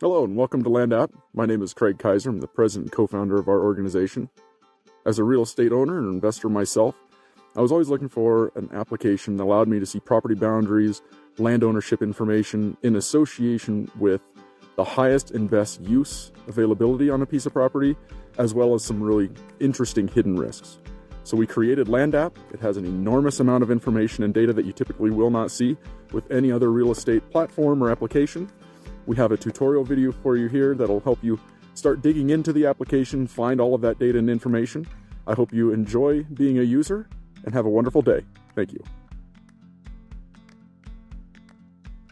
Hello and welcome to LandApp. My name is Craig Kaiser. I'm the president and co-founder of our organization. As a real estate owner and investor myself, I was always looking for an application that allowed me to see property boundaries, land ownership information in association with the highest and best use availability on a piece of property, as well as some really interesting hidden risks. So we created LandApp. It has an enormous amount of information and data that you typically will not see with any other real estate platform or application. We have a tutorial video for you here that'll help you start digging into the application, find all of that data and information. I hope you enjoy being a user and have a wonderful day. Thank you.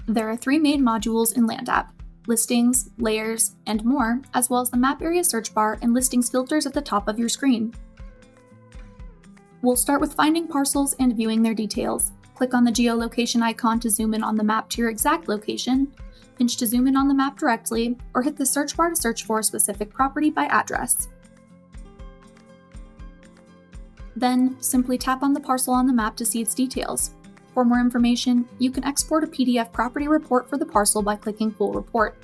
There are three main modules in LandApp: listings, layers, and more, as well as the map area search bar and listings filters at the top of your screen. We'll start with finding parcels and viewing their details. Click on the geolocation icon to zoom in on the map to your exact location, pinch to zoom in on the map directly, or hit the search bar to search for a specific property by address. Then, simply tap on the parcel on the map to see its details. For more information, you can export a PDF property report for the parcel by clicking Full Report.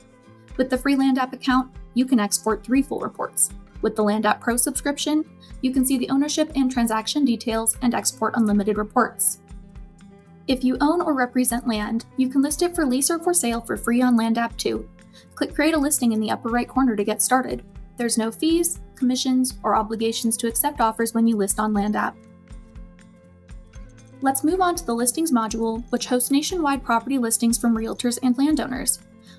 With the free LandApp account, you can export 3 full reports. With the LandApp Pro subscription, you can see the ownership and transaction details and export unlimited reports. If you own or represent land, you can list it for lease or for sale for free on LandApp too. Click Create a Listing in the upper right corner to get started. There's no fees, commissions, or obligations to accept offers when you list on LandApp. Let's move on to the Listings module, which hosts nationwide property listings from realtors and landowners.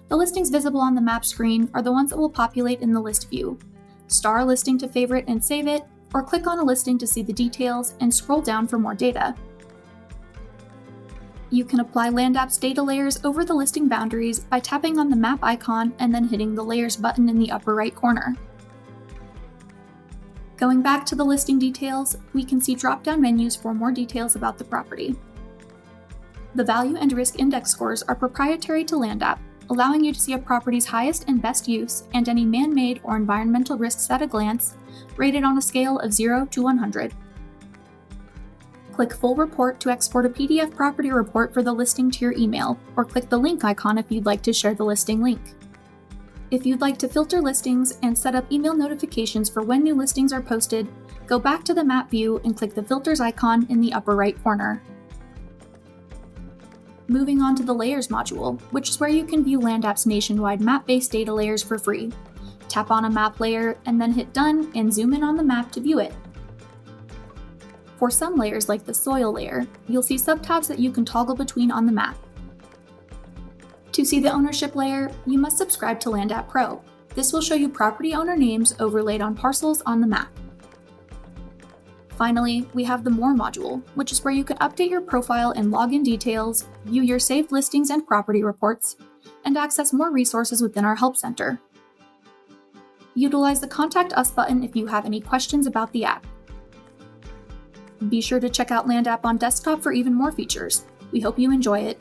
The listings visible on the map screen are the ones that will populate in the list view. Star a listing to favorite and save it, or click on a listing to see the details and scroll down for more data. You can apply LandApp's data layers over the listing boundaries by tapping on the map icon and then hitting the Layers button in the upper right corner. Going back to the listing details, we can see drop-down menus for more details about the property. The value and risk index scores are proprietary to LandApp, allowing you to see a property's highest and best use and any man-made or environmental risks at a glance, rated on a scale of 0 to 100. Click Full Report to export a PDF property report for the listing to your email, or click the link icon if you'd like to share the listing link. If you'd like to filter listings and set up email notifications for when new listings are posted, go back to the map view and click the Filters icon in the upper right corner. Moving on to the Layers module, which is where you can view LandApp's nationwide map-based data layers for free. Tap on a map layer and then hit Done and zoom in on the map to view it. For some layers, like the soil layer, you'll see subtabs that you can toggle between on the map. To see the ownership layer, you must subscribe to LandApp Pro. This will show you property owner names overlaid on parcels on the map. Finally, we have the More module, which is where you can update your profile and login details, view your saved listings and property reports, and access more resources within our Help Center. Utilize the Contact Us button if you have any questions about the app. Be sure to check out LandApp on desktop for even more features. We hope you enjoy it.